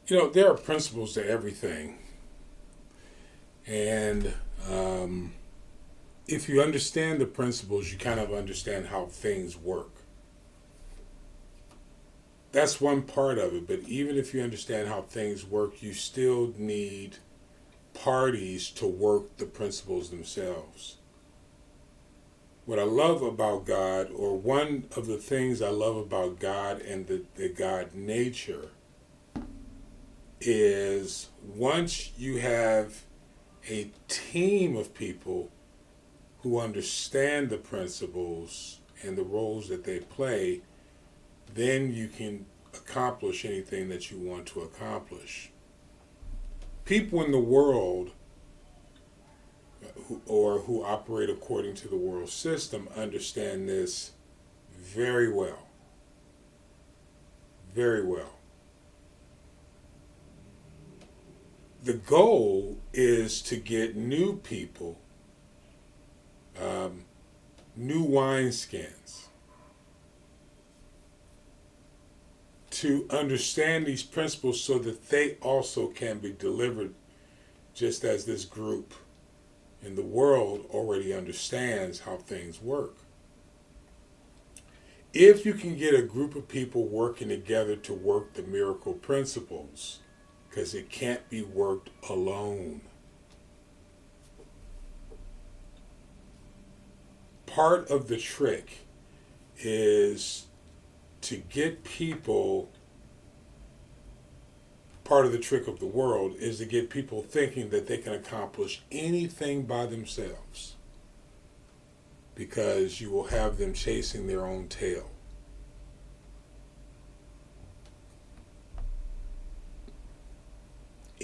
There are principles to everything. And if you understand the principles, you kind of understand how things work. That's one part of it. But even if you understand how things work, you still need parties to work the principles themselves. What I love about God, or one of the things I love about God and the God nature, is once you have a team of people who understand the principles and the roles that they play, then you can accomplish anything that you want to accomplish. People in the world who operate according to the world system understand this very well. Very well. The goal is to get new people, new wineskins, to understand these principles so that they also can be delivered just as this group in the world already understands how things work. If you can get a group of people working together to work the miracle principles, because it can't be worked alone. Part of the trick is to get people, part of the trick of the world is to get people thinking that they can accomplish anything by themselves, because you will have them chasing their own tail.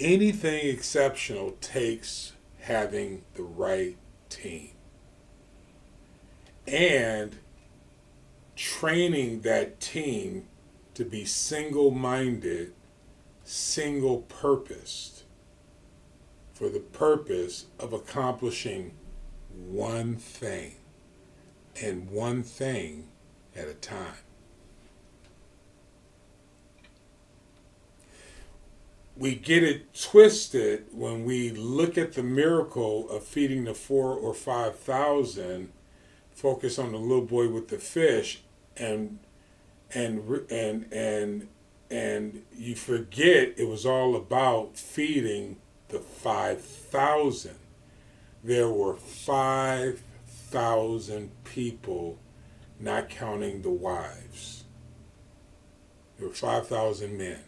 Anything exceptional takes having the right team and training that team to be single-minded, single-purposed, for the purpose of accomplishing one thing, and one thing at a time. We get it twisted when we look at the miracle of feeding the 4,000 or 5,000, focus on the little boy with the fish, and and you forget it was all about feeding the 5,000. There were 5,000 people, not counting the wives. There were 5,000 men.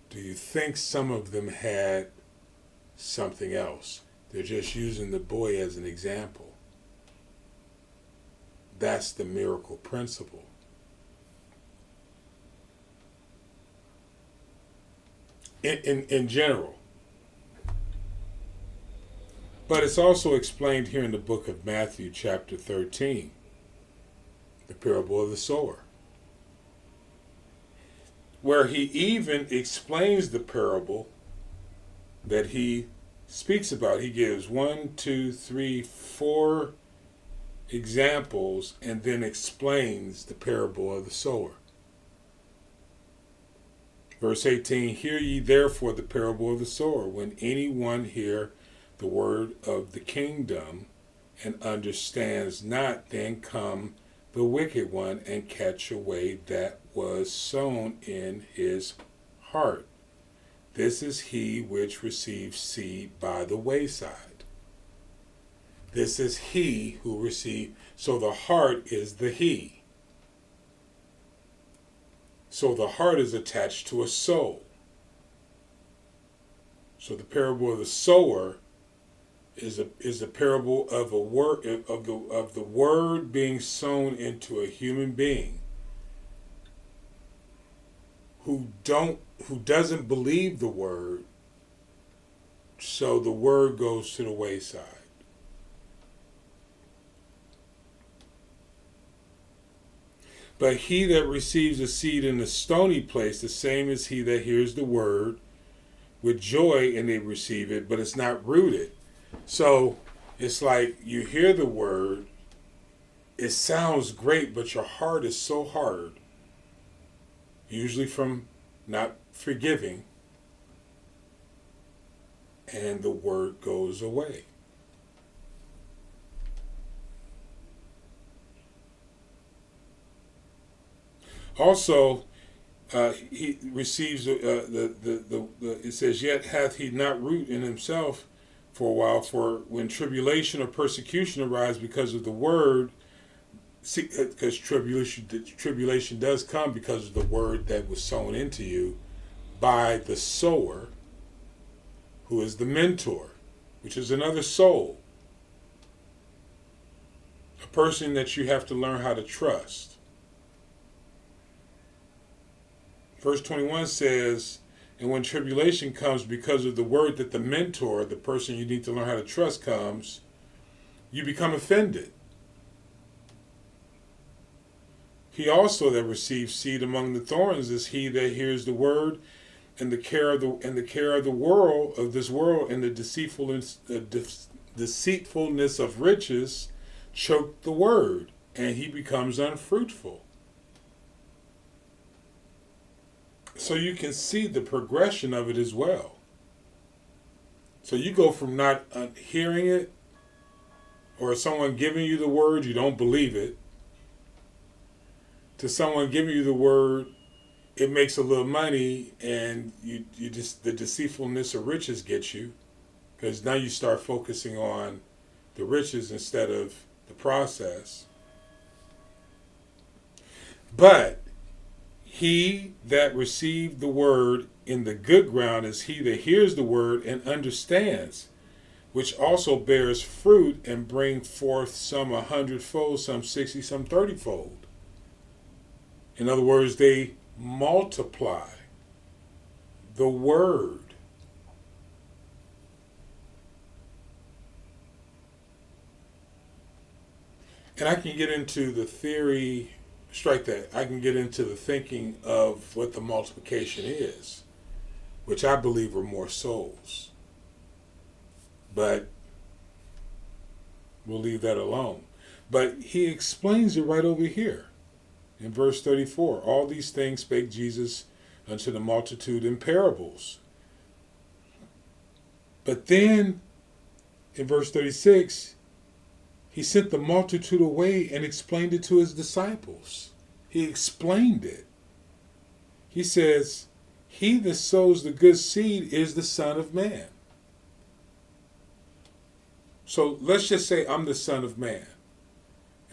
Do you think some of them had something else? They're just using the boy as an example. That's the miracle principle. In general. But it's also explained here in the book of Matthew, chapter 13, the parable of the sower, where he even explains the parable that he speaks about. He gives 1, 2, 3, 4 examples and then explains the parable of the sower. Verse 18, hear ye therefore the parable of the sower. When anyone hear the word of the kingdom and understands not, then come the wicked one and catch away that was sown in his heart. This is he which receives seed by the wayside. This is he who received. So the heart is the he. So the heart is attached to a soul. So the parable of the sower is a parable of a word, of the word being sown into a human being who doesn't believe the word, so the word goes to the wayside. But he that receives a seed in a stony place, the same as he that hears the word with joy, and they receive it, but it's not rooted. So it's like you hear the word, it sounds great, but your heart is so hard, usually from not forgiving, and the word goes away. Also, he receives it says, yet hath he not root in himself for a while, for when tribulation or persecution arise because of the word, because tribulation does come because of the word that was sown into you by the sower, who is the mentor, which is another soul, a person that you have to learn how to trust. Verse 21 says, and when tribulation comes because of the word that the mentor, the person you need to learn how to trust, comes, you become offended. He also that receives seed among the thorns is he that hears the word, and the care of the world of this world and the deceitfulness of riches choke the word, and he becomes unfruitful. So you can see the progression of it as well. So you go from not hearing it, or someone giving you the word, you don't believe it, to someone giving you the word, it makes a little money, and you just, the deceitfulness of riches gets you, because now you start focusing on the riches instead of the process. But he that received the word in the good ground is he that hears the word and understands, which also bears fruit and bring forth some 100-fold, some 60, some 30-fold. In other words, they multiply the word. And I can get into the theory, strike that, I can get into the thinking of what the multiplication is, which I believe are more souls. But we'll leave that alone. But he explains it right over here in verse 34. All these things spake Jesus unto the multitude in parables. But then in verse 36, he sent the multitude away and explained it to his disciples. He explained it. He says, he that sows the good seed is the Son of Man. So let's just say I'm the Son of Man,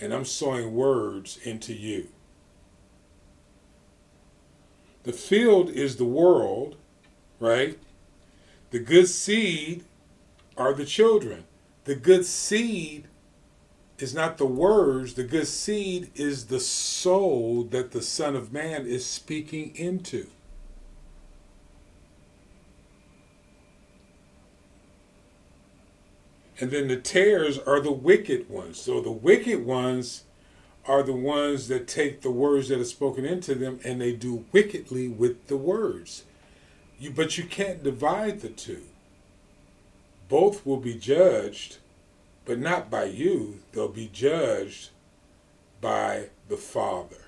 and I'm sowing words into you. The field is the world, right? The good seed are the children. The good seed is not the words. The good seed is the soul that the Son of Man is speaking into. And then the tares are the wicked ones. So the wicked ones are the ones that take the words that are spoken into them and they do wickedly with the words. But you can't divide the two. Both will be judged, but not by you. They'll be judged by the Father.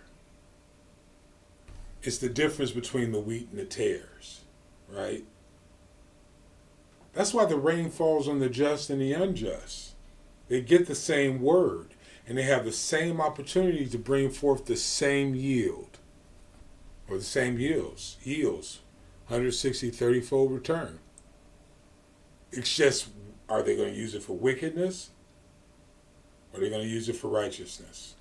It's the difference between the wheat and the tares, right? That's why the rain falls on the just and the unjust. They get the same word, and they have the same opportunity to bring forth the same yield, or the same yields, 160, 30-fold return. It's just, are they going to use it for wickedness, or are they going to use it for righteousness?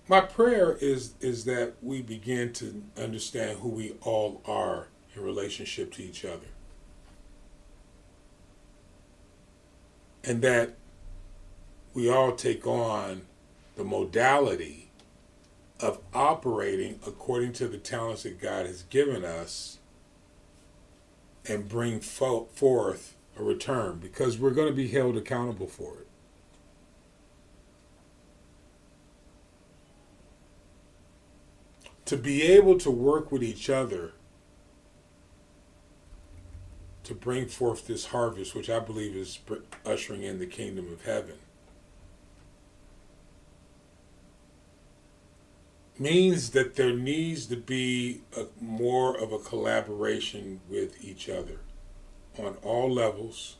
My prayer is that we begin to understand who we all are in relationship to each other. And that we all take on the modality of operating according to the talents that God has given us and bring forth a return, because we're going to be held accountable for it. To be able to work with each other to bring forth this harvest, which I believe is ushering in the kingdom of heaven, means that there needs to be more of a collaboration with each other on all levels.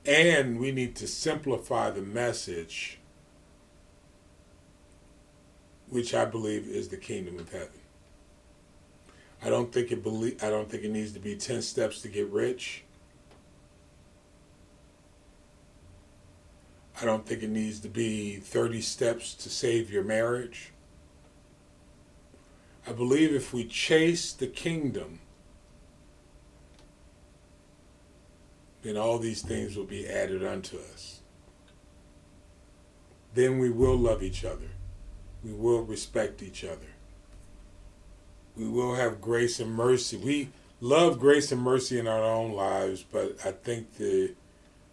And we need to simplify the message, which I believe is the kingdom of heaven. I don't think it needs to be 10 steps to get rich. I don't think it needs to be 30 steps to save your marriage. I believe if we chase the kingdom, then all these things will be added unto us. Then we will love each other. We will respect each other. We will have grace and mercy. We love grace and mercy in our own lives, but I think the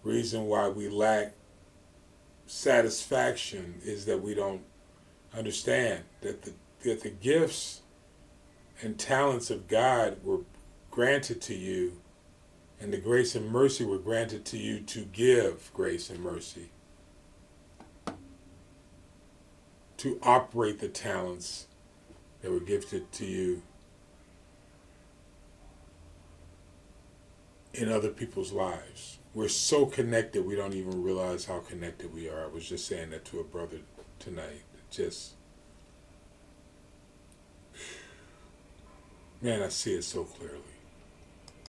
reason why we lack satisfaction is that we don't understand that the gifts and talents of God were granted to you, and the grace and mercy were granted to you to give grace and mercy, to operate the talents that were gifted to you in other people's lives. We're so connected, we don't even realize how connected we are. I was just saying that to a brother tonight. Man, I see it so clearly.